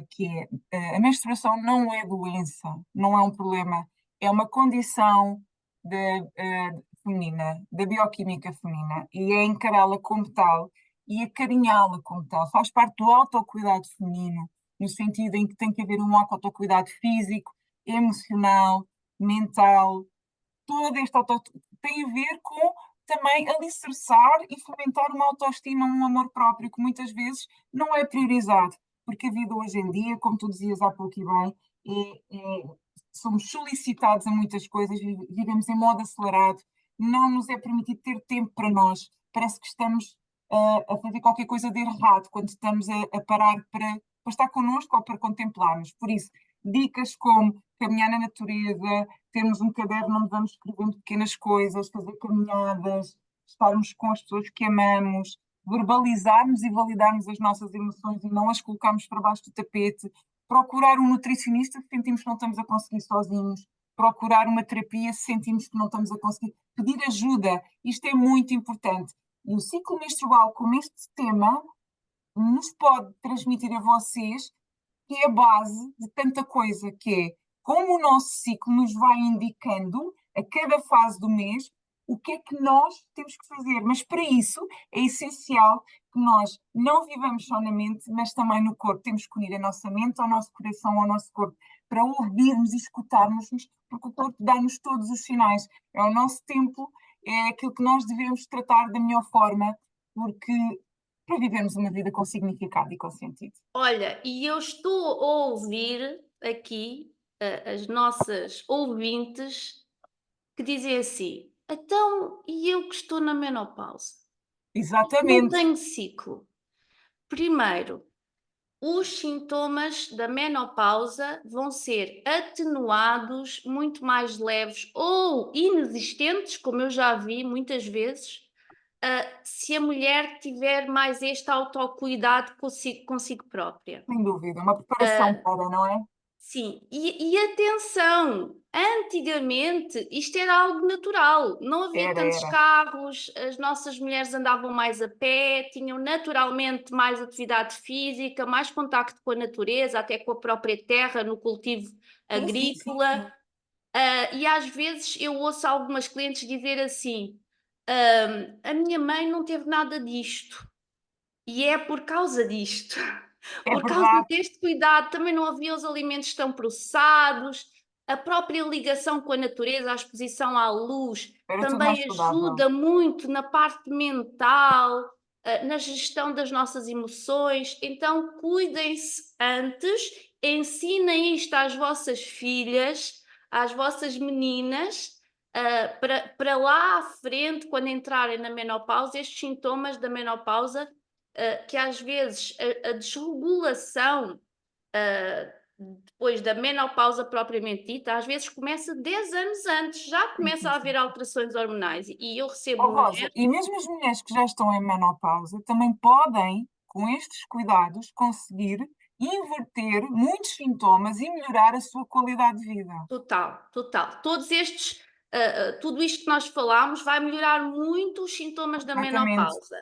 que é a menstruação não é doença, não é um problema, é uma condição feminina, da bioquímica feminina, e é encará-la como tal e acarinhá-la como tal. Faz parte do autocuidado feminino, no sentido em que tem que haver um autocuidado físico, emocional, mental, todo este auto tem a ver com também alicerçar e fomentar uma autoestima, um amor próprio que muitas vezes não é priorizado, porque a vida hoje em dia, como tu dizias há pouco e bem, somos solicitados a muitas coisas, vivemos em modo acelerado, não nos é permitido ter tempo para nós, parece que estamos a fazer qualquer coisa de errado quando estamos a parar para estar connosco ou para contemplarmos. Por isso, dicas como caminhar na natureza, termos um caderno onde vamos escrevendo pequenas coisas, fazer caminhadas, estarmos com as pessoas que amamos, verbalizarmos e validarmos as nossas emoções e não as colocarmos para baixo do tapete, procurar um nutricionista se sentimos que não estamos a conseguir sozinhos, procurar uma terapia se sentimos que não estamos a conseguir, pedir ajuda, isto é muito importante. E o ciclo menstrual, como este tema, nos pode transmitir a vocês que é a base de tanta coisa, que é como o nosso ciclo nos vai indicando a cada fase do mês o que é que nós temos que fazer. Mas para isso é essencial que nós não vivamos só na mente, mas também no corpo. Temos que unir a nossa mente ao nosso coração, ao nosso corpo, para ouvirmos e escutarmos-nos, porque o corpo dá-nos todos os sinais. É o nosso templo, é aquilo que nós devemos tratar da melhor forma, porque para vivermos uma vida com significado e com sentido. Olha, e eu estou a ouvir aqui as nossas ouvintes que dizem assim: então, e eu que estou na menopausa? Não Exatamente, tenho ciclo. Primeiro, os sintomas da menopausa vão ser atenuados, muito mais leves ou inexistentes, como eu já vi muitas vezes, se a mulher tiver mais este autocuidado consigo própria. sem dúvida, uma preparação para, não é? Sim, e atenção, antigamente isto era algo natural, não havia tantos Era. carros, as nossas mulheres andavam mais a pé, tinham naturalmente mais atividade física, mais contacto com a natureza, até com a própria terra, no cultivo Sim, sim, sim, sim. agrícola. E às vezes eu ouço algumas clientes dizer assim: a minha mãe não teve nada disto, e é por causa disto. É Por causa verdade, deste cuidado, também não havia os alimentos tão processados, a própria ligação com a natureza, a exposição à luz, era tudo mais também saudável. ajuda muito na parte mental, na gestão das nossas emoções. Então, cuidem-se antes, ensinem isto às vossas filhas, às vossas meninas, para lá à frente, quando entrarem na menopausa, estes sintomas da menopausa que às vezes a desregulação depois da menopausa propriamente dita, às vezes começa 10 anos antes, já Sim, começa sim, a sim. haver alterações hormonais. E eu recebo Oh, Rosa, mulheres, e mesmo as mulheres que já estão em menopausa também podem, com estes cuidados, conseguir inverter muitos sintomas e melhorar a sua qualidade de vida. total, total. Todos estes, tudo isto que nós falámos vai melhorar muito os sintomas da Completamente. menopausa.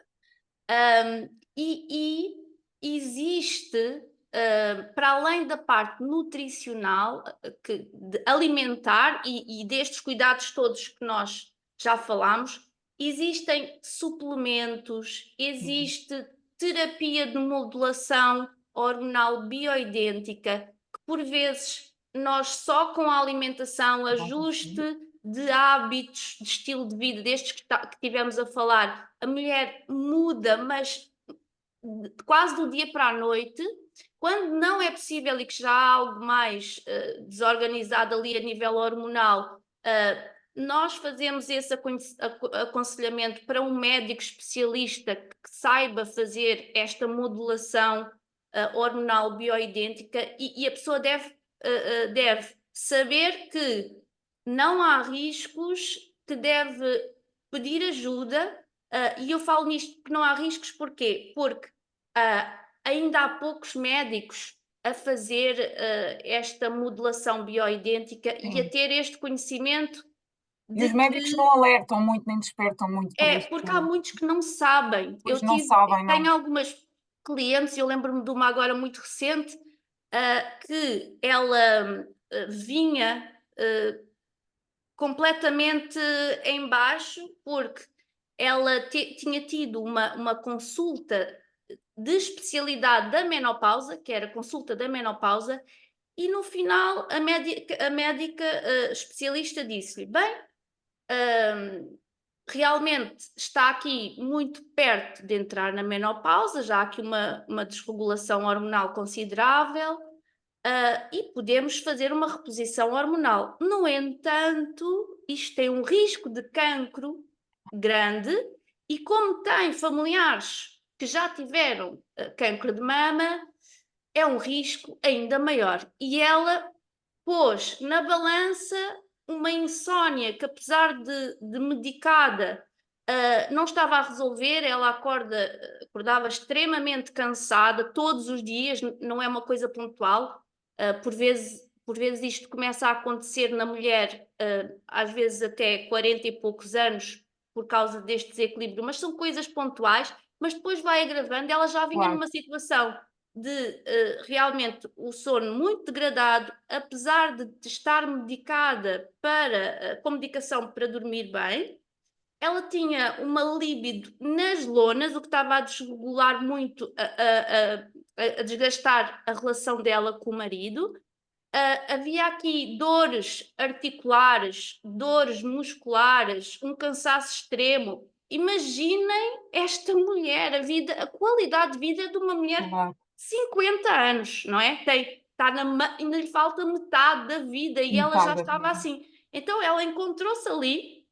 E existe, para além da parte nutricional, de alimentar e destes cuidados todos que nós já falámos, existem suplementos, Sim, existe terapia de modulação hormonal bioidêntica, que por vezes nós só com a alimentação, não ajuste consigo. de hábitos, de estilo de vida, destes que tivemos a falar, a mulher muda, mas quase do dia para a noite. Quando não é possível e que já há algo mais desorganizado ali a nível hormonal, nós fazemos esse aconselhamento para um médico especialista que saiba fazer esta modulação hormonal bioidêntica, e a pessoa deve saber que não há riscos, que deve pedir ajuda, e eu falo nisto que não há riscos, porquê? Porque ainda há poucos médicos a fazer esta modulação bioidêntica e a Sim. ter este conhecimento E os de médicos que não alertam muito, nem despertam muito para este, porque há muitos que não sabem. pois não sabem, não. Tenho algumas clientes, eu lembro-me de uma agora muito recente, que ela vinha completamente em baixo, porque ela tinha tido uma consulta de especialidade da menopausa, que era consulta da menopausa, e no final a médica especialista disse-lhe: bem, realmente está aqui muito perto de entrar na menopausa, já há aqui uma desregulação hormonal considerável, e podemos fazer uma reposição hormonal. No entanto, isto tem um risco de cancro grande, e como tem familiares que já tiveram cancro de mama, é um risco ainda maior. E ela pôs na balança uma insónia que, apesar de medicada, não estava a resolver. Ela acordava extremamente cansada todos os dias, não é uma coisa pontual. Por vezes isto começa a acontecer na mulher, às vezes até 40 e poucos anos, por causa deste desequilíbrio, mas são coisas pontuais, mas depois vai agravando. Ela já vinha Claro, numa situação de realmente o sono muito degradado, apesar de estar medicada com medicação para dormir bem. Ela tinha uma libido nas lonas, o que estava a desregular muito, a desgastar a relação dela com o marido. Havia aqui dores articulares, dores musculares, um cansaço extremo. Imaginem esta mulher, a qualidade de vida de uma mulher de claro. 50 anos, não é? Ainda lhe falta metade da vida e ela já Metade da estava vida. assim. Então ela encontrou-se ali,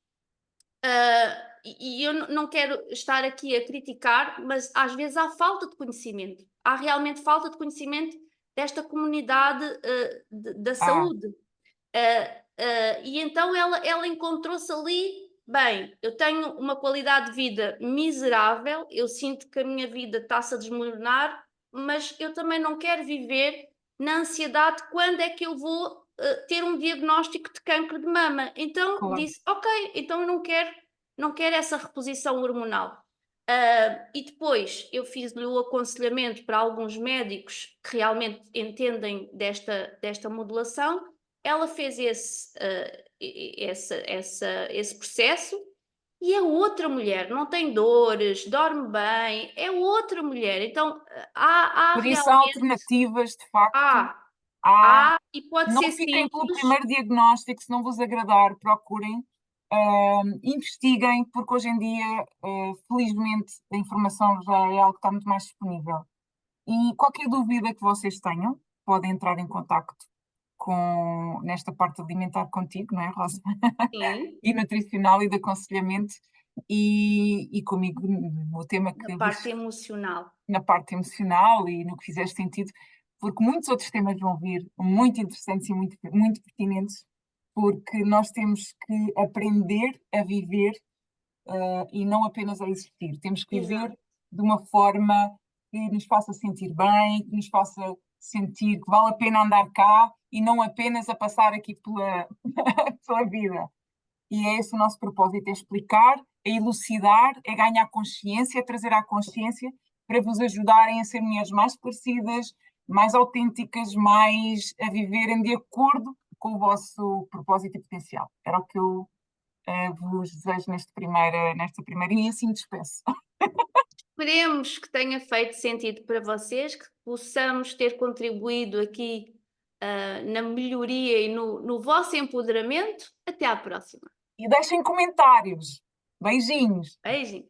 e eu não quero estar aqui a criticar, mas às vezes há falta de conhecimento. Há realmente falta de conhecimento desta comunidade da Ah, saúde. E então ela encontrou-se ali. Bem, eu tenho uma qualidade de vida miserável, eu sinto que a minha vida está-se a desmoronar, mas eu também não quero viver na ansiedade quando é que eu vou ter um diagnóstico de cancro de mama. Então claro. disse, ok, então eu não quero essa reposição hormonal. E depois eu fiz-lhe o aconselhamento para alguns médicos que realmente entendem desta modulação. Ela fez esse processo, e é outra mulher, não tem dores, dorme bem, é outra mulher. Então, há Por isso há realmente, alternativas, de facto. há, Há. há, e pode Não ser fiquem pelo simples. primeiro diagnóstico, se não vos agradar, procurem, investiguem, porque hoje em dia, felizmente, a informação já é algo que está muito mais disponível. E qualquer dúvida que vocês tenham, podem entrar em contacto nesta parte alimentar contigo, não é, Rosa? Sim, E nutricional e de aconselhamento, e comigo no tema na que parte vos, emocional. na parte emocional e no que fizer sentido, porque muitos outros temas vão vir muito interessantes e muito, muito pertinentes, porque nós temos que aprender a viver, e não apenas a existir. Temos que viver Exato. de uma forma que nos faça sentir bem, que nos faça sentir que vale a pena andar cá e não apenas a passar aqui pela, pela vida. E é esse o nosso propósito: é explicar, é elucidar, é ganhar consciência, é trazer à consciência para vos ajudarem a ser mulheres mais esclarecidas, mais autênticas, mais a viverem de acordo com o vosso propósito e potencial. Era o que eu vos desejo nesta primeira e assim despeço. Esperemos que tenha feito sentido para vocês, que possamos ter contribuído aqui na melhoria e no vosso empoderamento. Até à próxima. E deixem comentários. Beijinhos. Beijinho.